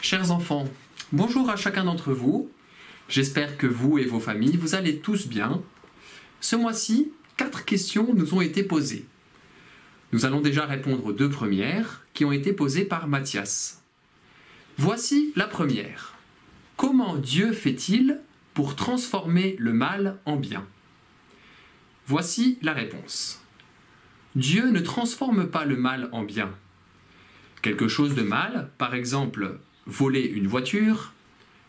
Chers enfants, bonjour à chacun d'entre vous. J'espère que vous et vos familles, vous allez tous bien. Ce mois-ci, 4 questions nous ont été posées. Nous allons déjà répondre aux 2 premières qui ont été posées par Mathias. Voici la première. Comment Dieu fait-il pour transformer le mal en bien? Voici la réponse. Dieu ne transforme pas le mal en bien. Quelque chose de mal, par exemple voler une voiture,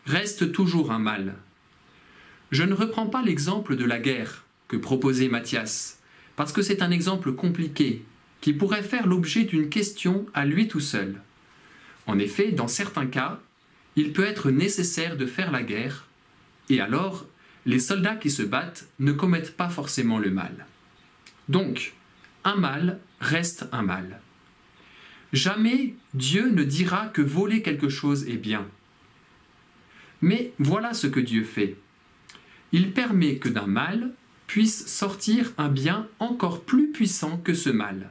reste toujours un mal. Je ne reprends pas l'exemple de la guerre que proposait Mathias, parce que c'est un exemple compliqué qui pourrait faire l'objet d'une question à lui tout seul. En effet, dans certains cas, il peut être nécessaire de faire la guerre, et alors les soldats qui se battent ne commettent pas forcément le mal. Donc, un mal reste un mal. Jamais Dieu ne dira que voler quelque chose est bien. Mais voilà ce que Dieu fait. Il permet que d'un mal puisse sortir un bien encore plus puissant que ce mal.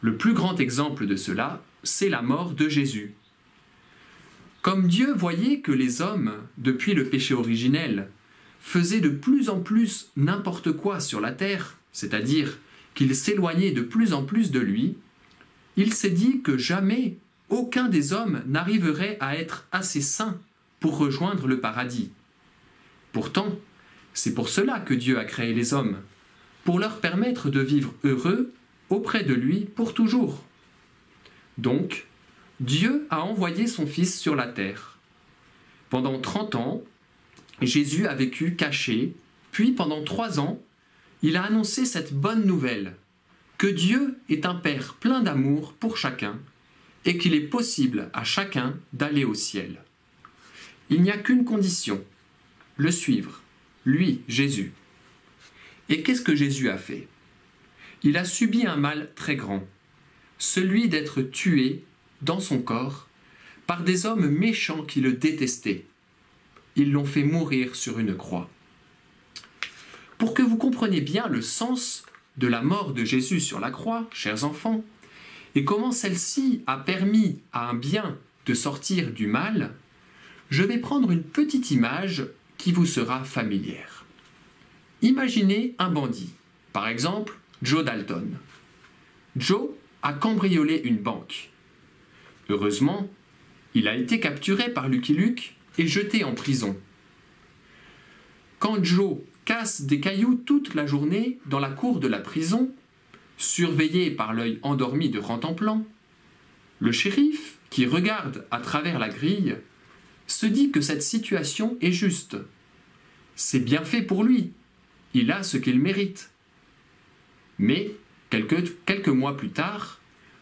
Le plus grand exemple de cela, c'est la mort de Jésus. Comme Dieu voyait que les hommes, depuis le péché originel, faisaient de plus en plus n'importe quoi sur la terre, c'est-à-dire qu'ils s'éloignaient de plus en plus de lui, il s'est dit que jamais aucun des hommes n'arriverait à être assez saint pour rejoindre le paradis. Pourtant, c'est pour cela que Dieu a créé les hommes, pour leur permettre de vivre heureux auprès de lui pour toujours. Donc, Dieu a envoyé son Fils sur la terre. Pendant 30 ans, Jésus a vécu caché, puis pendant 3 ans, il a annoncé cette bonne nouvelle, que Dieu est un Père plein d'amour pour chacun et qu'il est possible à chacun d'aller au ciel. Il n'y a qu'une condition, le suivre, lui, Jésus. Et qu'est-ce que Jésus a fait? Il a subi un mal très grand, celui d'être tué dans son corps par des hommes méchants qui le détestaient. Ils l'ont fait mourir sur une croix. Pour que vous compreniez bien le sens de la mort de Jésus sur la croix, chers enfants, et comment celle-ci a permis à un bien de sortir du mal, je vais prendre une petite image qui vous sera familière. Imaginez un bandit, par exemple Joe Dalton. Joe a cambriolé une banque. Heureusement, il a été capturé par Lucky Luke et jeté en prison. Quand Joe casse des cailloux toute la journée dans la cour de la prison, surveillé par l'œil endormi de Rantanplan, le shérif, qui regarde à travers la grille, se dit que cette situation est juste. C'est bien fait pour lui, il a ce qu'il mérite. Mais, quelques mois plus tard,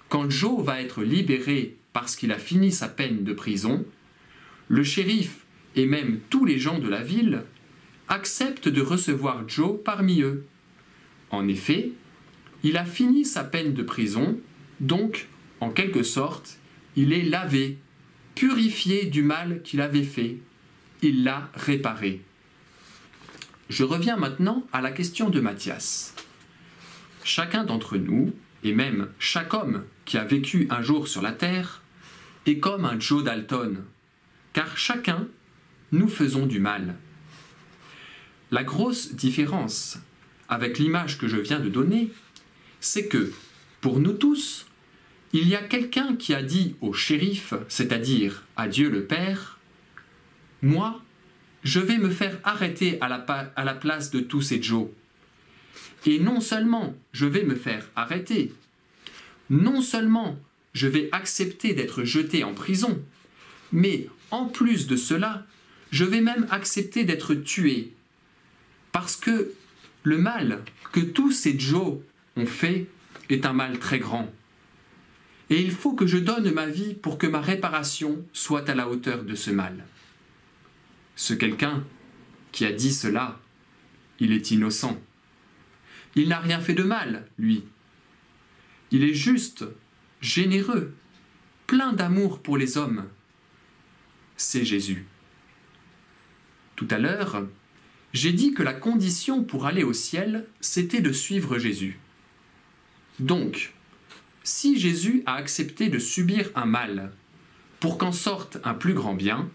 quand Joe va être libéré parce qu'il a fini sa peine de prison, le shérif et même tous les gens de la ville acceptent de recevoir Joe parmi eux. En effet, il a fini sa peine de prison, donc, en quelque sorte, il est lavé, purifié du mal qu'il avait fait. Il l'a réparé. Je reviens maintenant à la question de Mathias. Chacun d'entre nous, et même chaque homme qui a vécu un jour sur la terre, est comme un Joe Dalton, car chacun, nous faisons du mal. La grosse différence avec l'image que je viens de donner, c'est que, pour nous tous, il y a quelqu'un qui a dit au shérif, c'est-à-dire à Dieu le Père, « Moi, je vais me faire arrêter à la place de tous ces Joe. Et non seulement je vais me faire arrêter, non seulement je vais accepter d'être jeté en prison, mais en plus de cela, je vais même accepter d'être tué. Parce que le mal que tous ces Joe ont fait est un mal très grand. Et il faut que je donne ma vie pour que ma réparation soit à la hauteur de ce mal. » Ce quelqu'un qui a dit cela, il est innocent. Il n'a rien fait de mal, lui. Il est juste, généreux, plein d'amour pour les hommes. C'est Jésus. Tout à l'heure, j'ai dit que la condition pour aller au ciel, c'était de suivre Jésus. Donc, si Jésus a accepté de subir un mal, pour qu'en sorte un plus grand bien,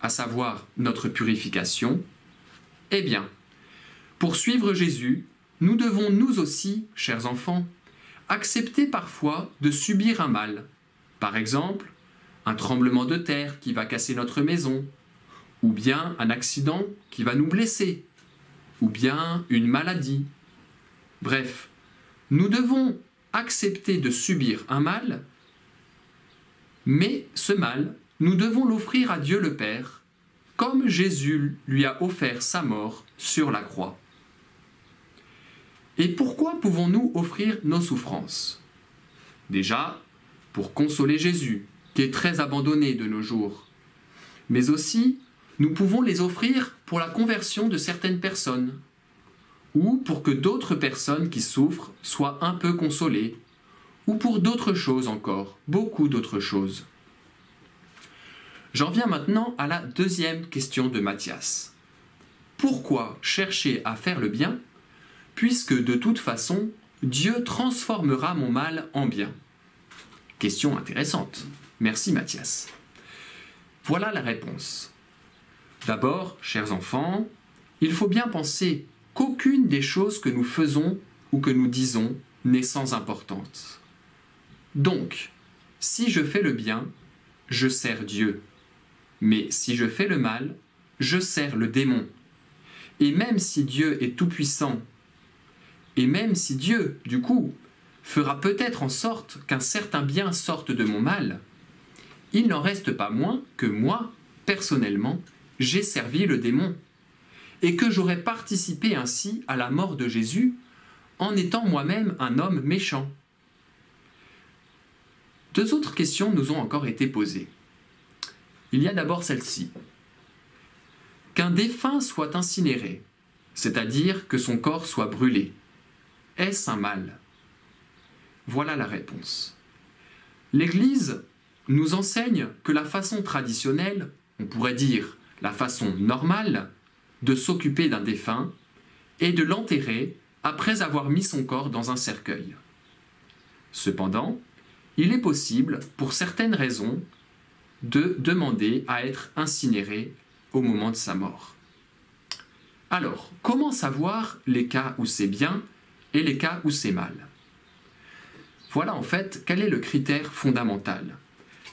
à savoir notre purification, eh bien, pour suivre Jésus, nous devons nous aussi, chers enfants, accepter parfois de subir un mal. Par exemple, un tremblement de terre qui va casser notre maison, ou bien un accident qui va nous blesser, ou bien une maladie. Bref, nous devons accepter de subir un mal, mais ce mal, nous devons l'offrir à Dieu le Père, comme Jésus lui a offert sa mort sur la croix. Et pourquoi pouvons-nous offrir nos souffrances? Déjà, pour consoler Jésus, qui est très abandonné de nos jours. Mais aussi, nous pouvons les offrir pour la conversion de certaines personnes, ou pour que d'autres personnes qui souffrent soient un peu consolées, ou pour d'autres choses encore, beaucoup d'autres choses. J'en viens maintenant à la deuxième question de Matthias. Pourquoi chercher à faire le bien, puisque de toute façon, Dieu transformera mon mal en bien? Question intéressante. Merci Matthias. Voilà la réponse. D'abord, chers enfants, il faut bien penser qu'aucune des choses que nous faisons ou que nous disons n'est sans importance. Donc, si je fais le bien, je sers Dieu. Mais si je fais le mal, je sers le démon. Et même si Dieu est tout-puissant, et même si Dieu, du coup, fera peut-être en sorte qu'un certain bien sorte de mon mal, il n'en reste pas moins que moi, personnellement, j'ai servi le démon, et que j'aurais participé ainsi à la mort de Jésus en étant moi-même un homme méchant. Deux autres questions nous ont encore été posées. Il y a d'abord celle-ci. Qu'un défunt soit incinéré, c'est-à-dire que son corps soit brûlé, est-ce un mal? Voilà la réponse. L'Église nous enseigne que la façon traditionnelle, on pourrait dire la façon normale, de s'occuper d'un défunt est de l'enterrer après avoir mis son corps dans un cercueil. Cependant, il est possible, pour certaines raisons, de demander à être incinéré au moment de sa mort. Alors, comment savoir les cas où c'est bien et les cas où c'est mal? Voilà en fait quel est le critère fondamental.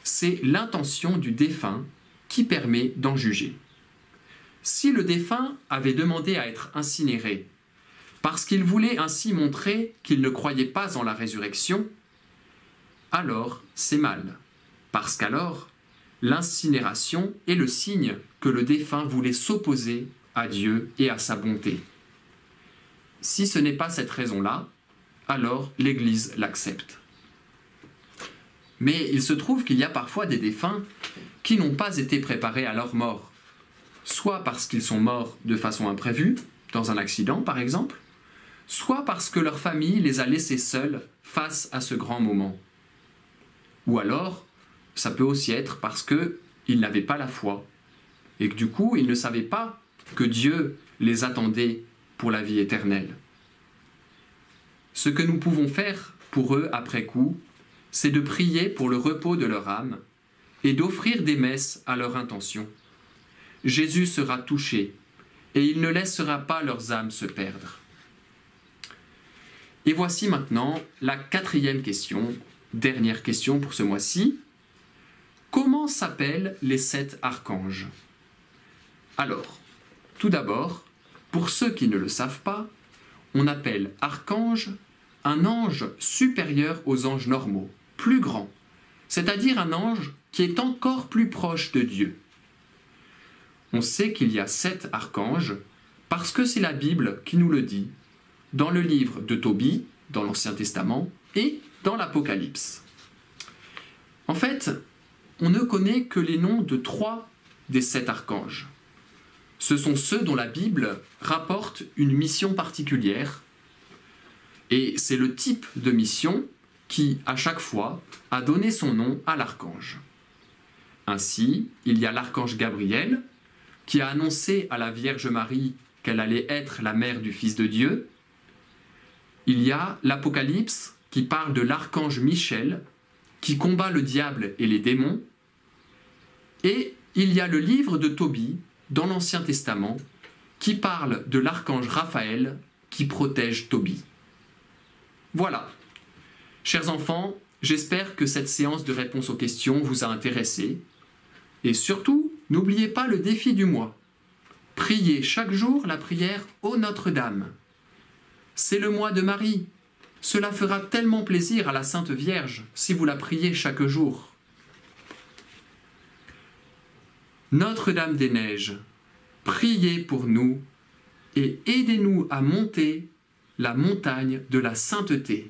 C'est l'intention du défunt qui permet d'en juger. Si le défunt avait demandé à être incinéré parce qu'il voulait ainsi montrer qu'il ne croyait pas en la résurrection, alors c'est mal, parce qu'alors l'incinération est le signe que le défunt voulait s'opposer à Dieu et à sa bonté. Si ce n'est pas cette raison-là, alors l'Église l'accepte. Mais il se trouve qu'il y a parfois des défunts qui n'ont pas été préparés à leur mort, soit parce qu'ils sont morts de façon imprévue, dans un accident par exemple, soit parce que leur famille les a laissés seuls face à ce grand moment. Ou alors, ça peut aussi être parce qu'ils n'avaient pas la foi, et que du coup, ils ne savaient pas que Dieu les attendait pour la vie éternelle. Ce que nous pouvons faire pour eux après coup, c'est de prier pour le repos de leur âme et d'offrir des messes à leur intention. Jésus sera touché et il ne laissera pas leurs âmes se perdre. Et voici maintenant la quatrième question, dernière question pour ce mois-ci. Comment s'appellent les 7 archanges? Alors, tout d'abord, pour ceux qui ne le savent pas, on appelle archange un ange supérieur aux anges normaux, plus grand, c'est-à-dire un ange qui est encore plus proche de Dieu. On sait qu'il y a 7 archanges parce que c'est la Bible qui nous le dit, dans le livre de Tobie, dans l'Ancien Testament, et dans l'Apocalypse. En fait, on ne connaît que les noms de 3 des 7 archanges. Ce sont ceux dont la Bible rapporte une mission particulière, et c'est le type de mission qui, à chaque fois, a donné son nom à l'archange. Ainsi, il y a l'archange Gabriel, qui a annoncé à la Vierge Marie qu'elle allait être la mère du Fils de Dieu. Il y a l'Apocalypse, qui parle de l'archange Michel, qui combat le diable et les démons. Et il y a le livre de Tobie, dans l'Ancien Testament, qui parle de l'archange Raphaël qui protège Tobie. Voilà. Chers enfants, j'espère que cette séance de réponse aux questions vous a intéressé. Et surtout, n'oubliez pas le défi du mois. Priez chaque jour la prière Ô Notre-Dame. C'est le mois de Marie. Cela fera tellement plaisir à la Sainte Vierge si vous la priez chaque jour. Notre-Dame des Neiges, priez pour nous et aidez-nous à monter la montagne de la sainteté.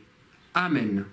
Amen.